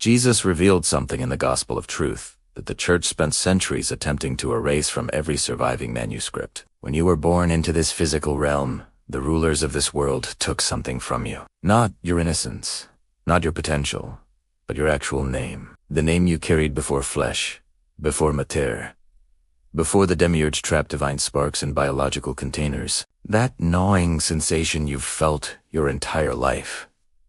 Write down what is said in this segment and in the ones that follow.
Jesus revealed something in the Gospel of Truth that the Church spent centuries attempting to erase from every surviving manuscript. When you were born into this physical realm, the rulers of this world took something from you. Not your innocence, not your potential, but your actual name. The name you carried before flesh, before mater, before the Demiurge trapped divine sparks in biological containers. That gnawing sensation you've felt your entire life.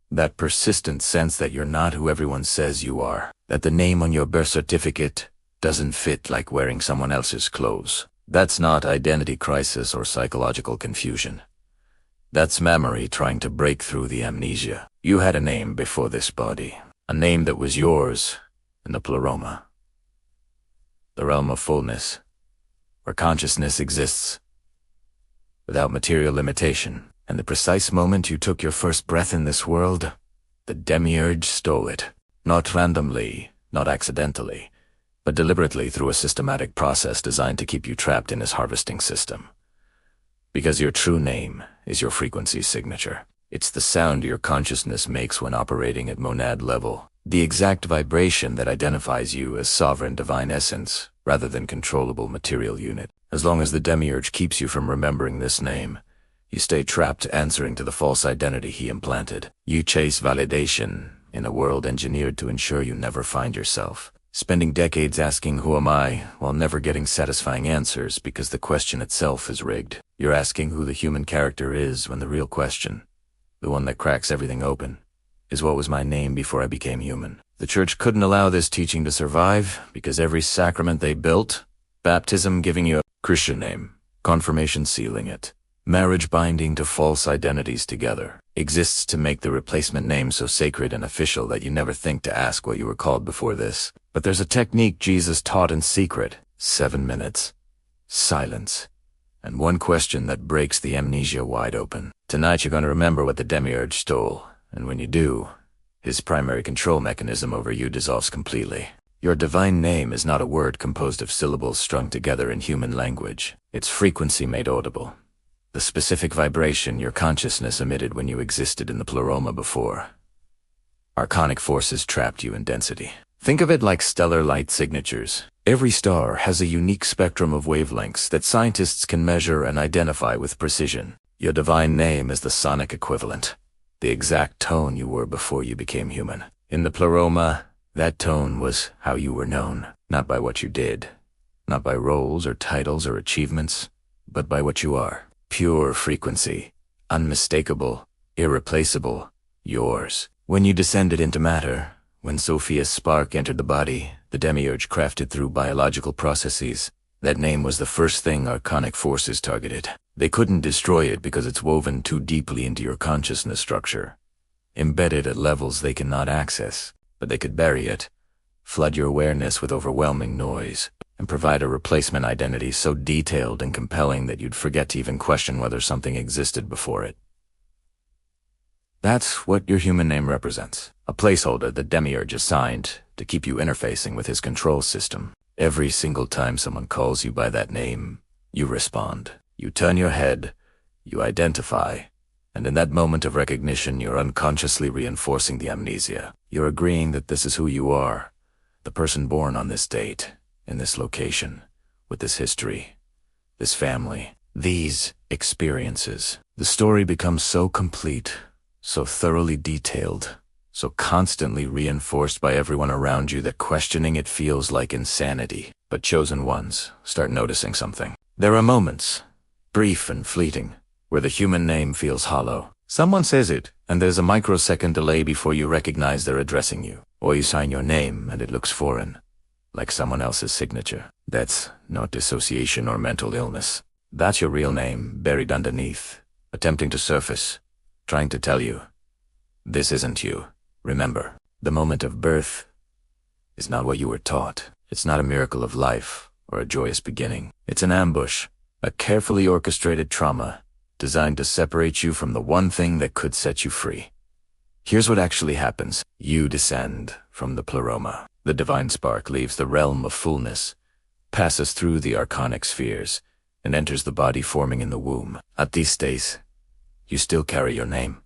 That persistent sense that you're not who everyone says you are. That the name on your birth certificate doesn't fit like wearing someone else's clothes. That's not identity crisis or psychological confusion. That's memory trying to break through the amnesia. You had a name before this body. A name that was yours in the Pleroma. The realm of fullness, where consciousness exists without material limitation. And the precise moment you took your first breath in this world, the Demiurge stole it. Not randomly, not accidentally, but deliberately through a systematic process designed to keep you trapped in his harvesting system. Because your true name is your frequency signature. It's the sound your consciousness makes when operating at monad level. The exact vibration that identifies you as sovereign divine essence, rather than controllable material unit. As long as the Demiurge keeps you from remembering this name, you stay trapped answering to the false identity he implanted. You chase validation in a world engineered to ensure you never find yourself. Spending decades asking who am I, while never getting satisfying answers because the question itself is rigged. You're asking who the human character is when the real question, the one that cracks everything open, is what was my name before I became human. The Church couldn't allow this teaching to survive because every sacrament they built, baptism giving you a Christian name, confirmation sealing it, marriage binding to false identities together, exists to make the replacement name so sacred and official that you never think to ask what you were called before this. But there's a technique Jesus taught in secret. 7 minutes, silence, and one question that breaks the amnesia wide open. Tonight you're going to remember what the Demiurge stole, and when you do, his primary control mechanism over you dissolves completely. Your divine name is not a word composed of syllables strung together in human language. It's frequency made audible. The specific vibration your consciousness emitted when you existed in the Pleroma before. Archonic forces trapped you in density. Think of it like stellar light signatures. Every star has a unique spectrum of wavelengths that scientists can measure and identify with precision. Your divine name is the sonic equivalent, the exact tone you were before you became human. In the Pleroma, that tone was how you were known, not by what you did, not by roles or titles or achievements, but by what you are. Pure frequency, unmistakable, irreplaceable, yours. When you descended into matter, when Sophia's spark entered the body, the Demiurge crafted through biological processes, that name was the first thing archonic forces targeted. They couldn't destroy it because it's woven too deeply into your consciousness structure, embedded at levels they cannot access, but they could bury it, flood your awareness with overwhelming noise, and provide a replacement identity so detailed and compelling that you'd forget to even question whether something existed before it. That's what your human name represents, a placeholder that Demiurge assigned to keep you interfacing with his control system. Every single time someone calls you by that name, you respond. You turn your head, you identify, and in that moment of recognition you're unconsciously reinforcing the amnesia. You're agreeing that this is who you are, the person born on this date, in this location, with this history, this family, these experiences. The story becomes so complete, so thoroughly detailed, so constantly reinforced by everyone around you that questioning it feels like insanity. But chosen ones start noticing something. There are moments, brief and fleeting, where the human name feels hollow. Someone says it, and there's a microsecond delay before you recognize they're addressing you. Or you sign your name and it looks foreign, like someone else's signature. That's not dissociation or mental illness. That's your real name buried underneath, attempting to surface, trying to tell you, this isn't you. Remember, the moment of birth is not what you were taught. It's not a miracle of life or a joyous beginning. It's an ambush, a carefully orchestrated trauma designed to separate you from the one thing that could set you free. Here's what actually happens. You descend from the Pleroma. The divine spark leaves the realm of fullness, passes through the archonic spheres, and enters the body forming in the womb. At these stays, you still carry your name.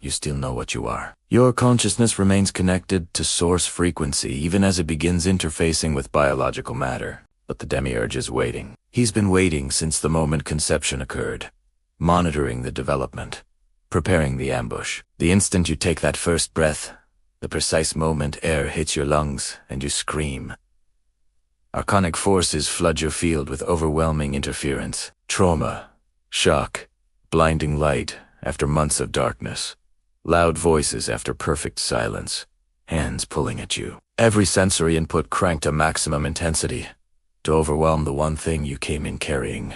you still know what you are. Your consciousness remains connected to source frequency even as it begins interfacing with biological matter. But the Demiurge is waiting. He's been waiting since the moment conception occurred, monitoring the development, preparing the ambush. The instant you take that first breath, the precise moment air hits your lungs and you scream. Archonic forces flood your field with overwhelming interference, trauma, shock, blinding light after months of darkness, loud voices after perfect silence, hands pulling at you. Every sensory input cranked to maximum intensity to overwhelm the one thing you came in carrying.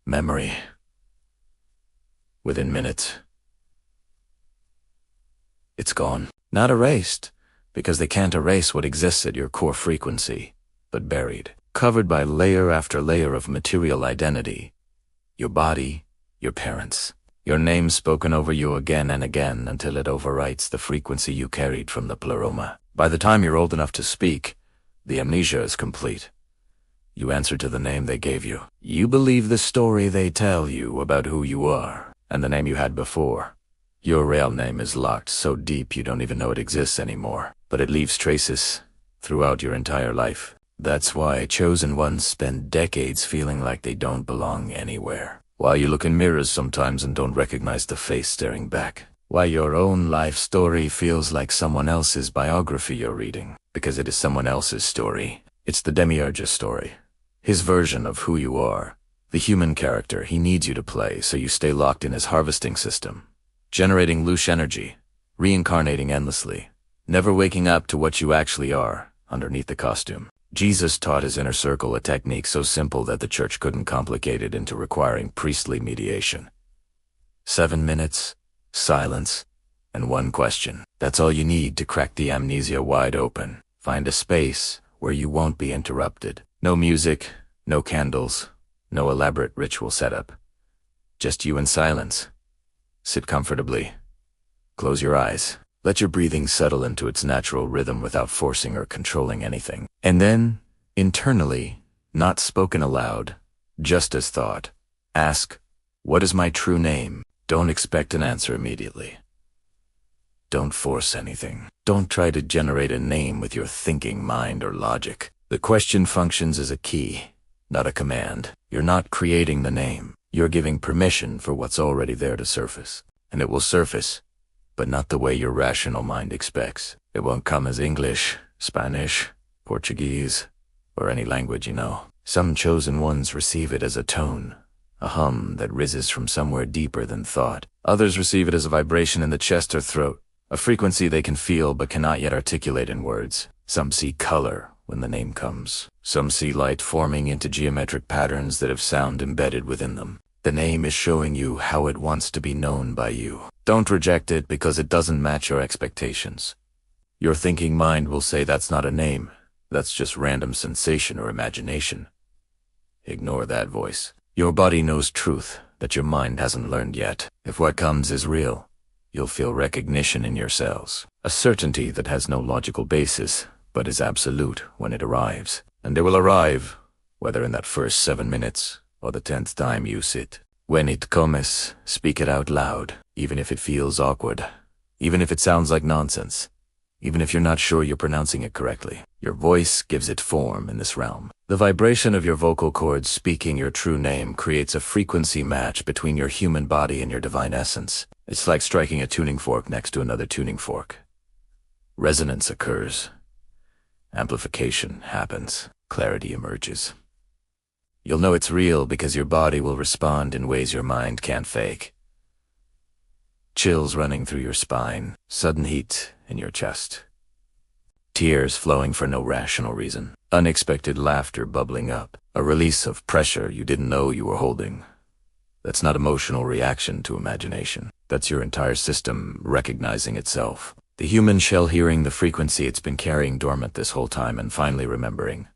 Memory. Within minutes, it's gone. Not erased, because they can't erase what exists at your core frequency, but buried, covered by layer after layer of material identity. Your body, your parents, your name spoken over you again and again until it overwrites the frequency you carried from the Pleroma. By the time you're old enough to speak, the amnesia is complete. You answer to the name they gave you. You believe the story they tell you about who you are, and the name you had before. Your real name is locked so deep you don't even know it exists anymore, but it leaves traces throughout your entire life. That's why chosen ones spend decades feeling like they don't belong anywhere. Why you look in mirrors sometimes and don't recognize the face staring back. Why your own life story feels like someone else's biography you're reading, because it is someone else's story. It's the Demiurge's story. His version of who you are. The human character he needs you to play so you stay locked in his harvesting system. Generating loose energy, reincarnating endlessly, never waking up to what you actually are underneath the costume. Jesus taught his inner circle a technique so simple that the church couldn't complicate it into requiring priestly mediation. 7 minutes, silence, and one question. That's all you need to crack the amnesia wide open. Find a space where you won't be interrupted. No music, no candles, no elaborate ritual setup. Just you and silence. Sit comfortably. Close your eyes. Let your breathing settle into its natural rhythm without forcing or controlling anything. And then, internally, not spoken aloud, just as thought, ask, what is my true name? Don't expect an answer immediately. Don't force anything. Don't try to generate a name with your thinking mind or logic. The question functions as a key, not a command. You're not creating the name. You're giving permission for what's already there to surface. And it will surface, but not the way your rational mind expects. It won't come as English, Spanish, Portuguese, or any language you know. Some chosen ones receive it as a tone, a hum that rises from somewhere deeper than thought. Others receive it as a vibration in the chest or throat, a frequency they can feel but cannot yet articulate in words. Some see color when the name comes. Some see light forming into geometric patterns that have sound embedded within them. The name is showing you how it wants to be known by you. Don't reject it because it doesn't match your expectations. Your thinking mind will say that's not a name. That's just random sensation or imagination. Ignore that voice. Your body knows truth that your mind hasn't learned yet. If what comes is real, you'll feel recognition in your cells. A certainty that has no logical basis, but is absolute when it arrives. And it will arrive, whether in that first 7 minutes or the 10th time you sit. When it comes, speak it out loud, even if it feels awkward, even if it sounds like nonsense, even if you're not sure you're pronouncing it correctly. Your voice gives it form in this realm. The vibration of your vocal cords speaking your true name creates a frequency match between your human body and your divine essence. It's like striking a tuning fork next to another tuning fork. Resonance occurs. Amplification happens. Clarity emerges. You'll know it's real because your body will respond in ways your mind can't fake. Chills running through your spine, sudden heat in your chest. Tears flowing for no rational reason. Unexpected laughter bubbling up. A release of pressure you didn't know you were holding. That's not emotional reaction to imagination. That's your entire system recognizing itself. The human shell hearing the frequency it's been carrying dormant this whole time and finally remembering.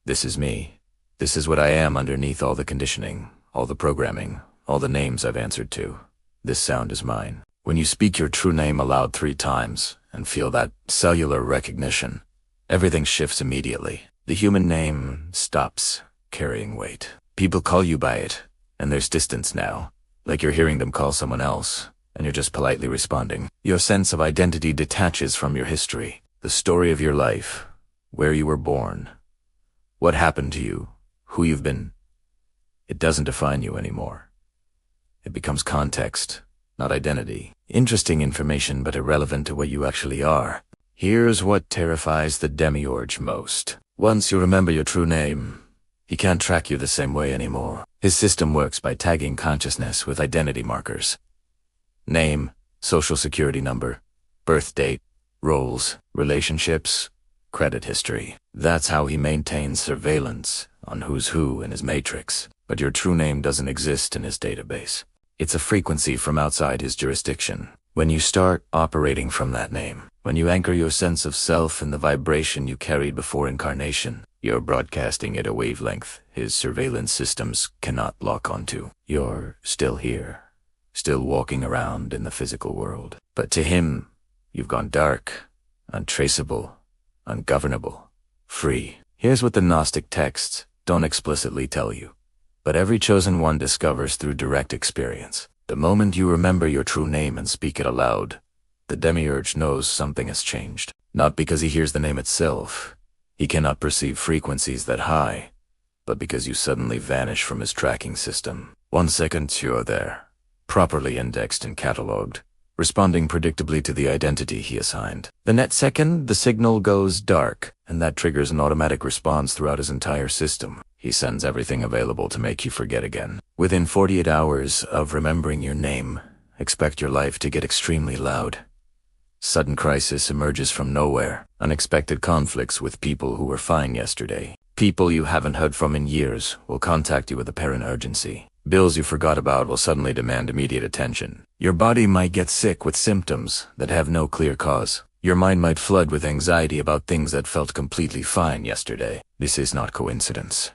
This is me. This is what I am underneath all the conditioning, all the programming, all the names I've answered to. This sound is mine. When you speak your true name aloud 3 times and feel that cellular recognition, everything shifts immediately. The human name stops carrying weight. People call you by it, and there's distance now, like you're hearing them call someone else, and you're just politely responding. Your sense of identity detaches from your history, the story of your life, where you were born, what happened to you, who you've been. It doesn't define you anymore. It becomes context, not identity. Interesting information, but irrelevant to what you actually are. Here's what terrifies the Demiurge most. Once you remember your true name, he can't track you the same way anymore. His system works by tagging consciousness with identity markers. Name, social security number, birth date, roles, relationships, credit history. That's how he maintains surveillance on who's who in his matrix. But your true name doesn't exist in his database. It's a frequency from outside his jurisdiction. When you start operating from that name, when you anchor your sense of self in the vibration you carried before incarnation, you're broadcasting at a wavelength his surveillance systems cannot lock onto. You're still here, still walking around in the physical world. But to him, you've gone dark, untraceable, ungovernable, free. Here's what the Gnostic texts don't explicitly tell you, but every chosen one discovers through direct experience. The moment you remember your true name and speak it aloud, the Demiurge knows something has changed. Not because he hears the name itself. He cannot perceive frequencies that high, but because you suddenly vanish from his tracking system. 1 second you're there, properly indexed and catalogued, responding predictably to the identity he assigned. The next second, the signal goes dark, and that triggers an automatic response throughout his entire system. He sends everything available to make you forget again. Within 48 hours of remembering your name, expect your life to get extremely loud. Sudden crisis emerges from nowhere. Unexpected conflicts with people who were fine yesterday. People you haven't heard from in years will contact you with apparent urgency. Bills you forgot about will suddenly demand immediate attention. Your body might get sick with symptoms that have no clear cause. Your mind might flood with anxiety about things that felt completely fine yesterday. This is not coincidence.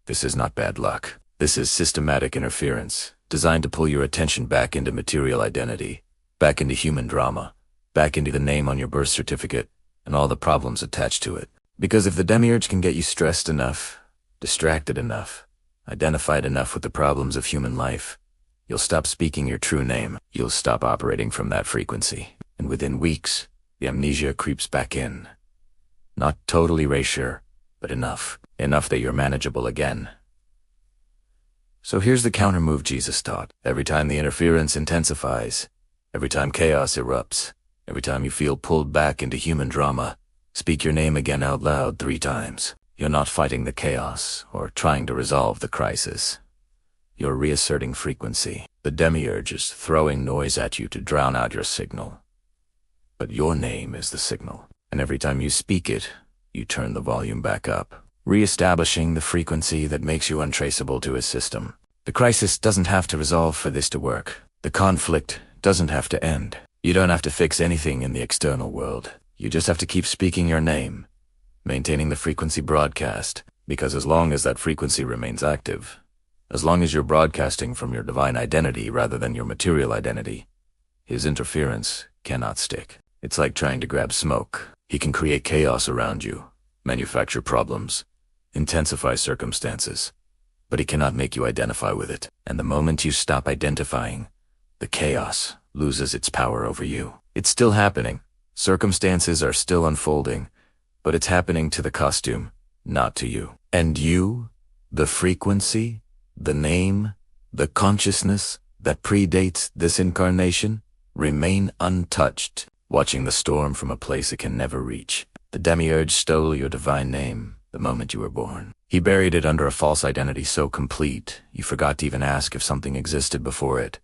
This is not bad luck. This is systematic interference, designed to pull your attention back into material identity, back into human drama, back into the name on your birth certificate, and all the problems attached to it. Because if the Demiurge can get you stressed enough, distracted enough, identified enough with the problems of human life, you'll stop speaking your true name. You'll stop operating from that frequency. And within weeks, the amnesia creeps back in. Not total erasure, but enough. Enough that you're manageable again. So here's the counter move Jesus taught. Every time the interference intensifies, every time chaos erupts, every time you feel pulled back into human drama, speak your name again out loud 3 times. You're not fighting the chaos or trying to resolve the crisis. You're reasserting frequency. The Demiurge is throwing noise at you to drown out your signal. But your name is the signal, and every time you speak it, you turn the volume back up, re-establishing the frequency that makes you untraceable to his system. The crisis doesn't have to resolve for this to work. The conflict doesn't have to end. You don't have to fix anything in the external world. You just have to keep speaking your name, maintaining the frequency broadcast, because as long as that frequency remains active, as long as you're broadcasting from your divine identity rather than your material identity, his interference cannot stick. It's like trying to grab smoke. He can create chaos around you, manufacture problems, intensify circumstances, but he cannot make you identify with it. And the moment you stop identifying, the chaos loses its power over you. It's still happening. Circumstances are still unfolding, but it's happening to the costume, not to you. And you, the frequency, the name, the consciousness that predates this incarnation, remain untouched, watching the storm from a place it can never reach. The Demiurge stole your divine name the moment you were born. He buried it under a false identity so complete, you forgot to even ask if something existed before it.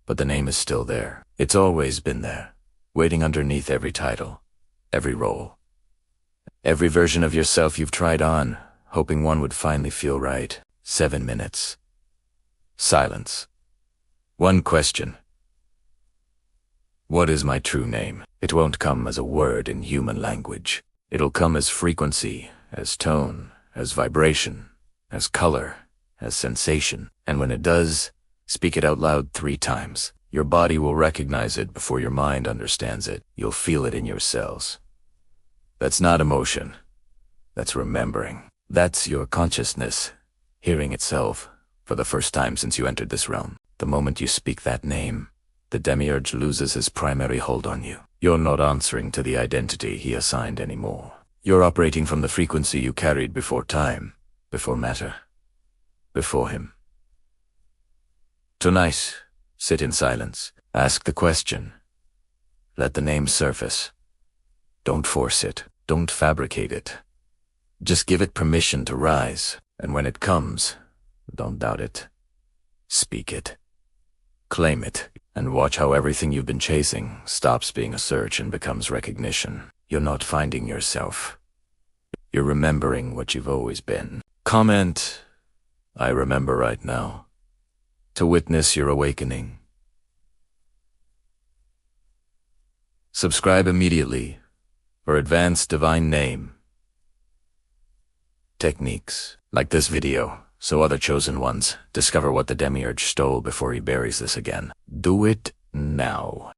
But the name is still there. It's always been there, waiting underneath every title, every role, every version of yourself you've tried on, hoping one would finally feel right. 7 minutes. Silence. One question. What is my true name? It won't come as a word in human language. It'll come as frequency, as tone, as vibration, as color, as sensation. And when it does, speak it out loud 3 times. Your body will recognize it before your mind understands it. You'll feel it in your cells. That's not emotion. That's remembering. That's your consciousness, hearing itself for the first time since you entered this realm. The moment you speak that name, the Demiurge loses his primary hold on you. You're not answering to the identity he assigned anymore. You're operating from the frequency you carried before time, before matter, before him. Tonight, sit in silence. Ask the question. Let the name surface. Don't force it. Don't fabricate it. Just give it permission to rise, and when it comes, don't doubt it. Speak it. Claim it, and watch how everything you've been chasing stops being a search and becomes recognition. You're not finding yourself. You're remembering what you've always been. Comment, I remember right now, to witness your awakening. Subscribe immediately for advanced divine name techniques like this video, so other chosen ones discover what the Demiurge stole before he buries this again. Do it now.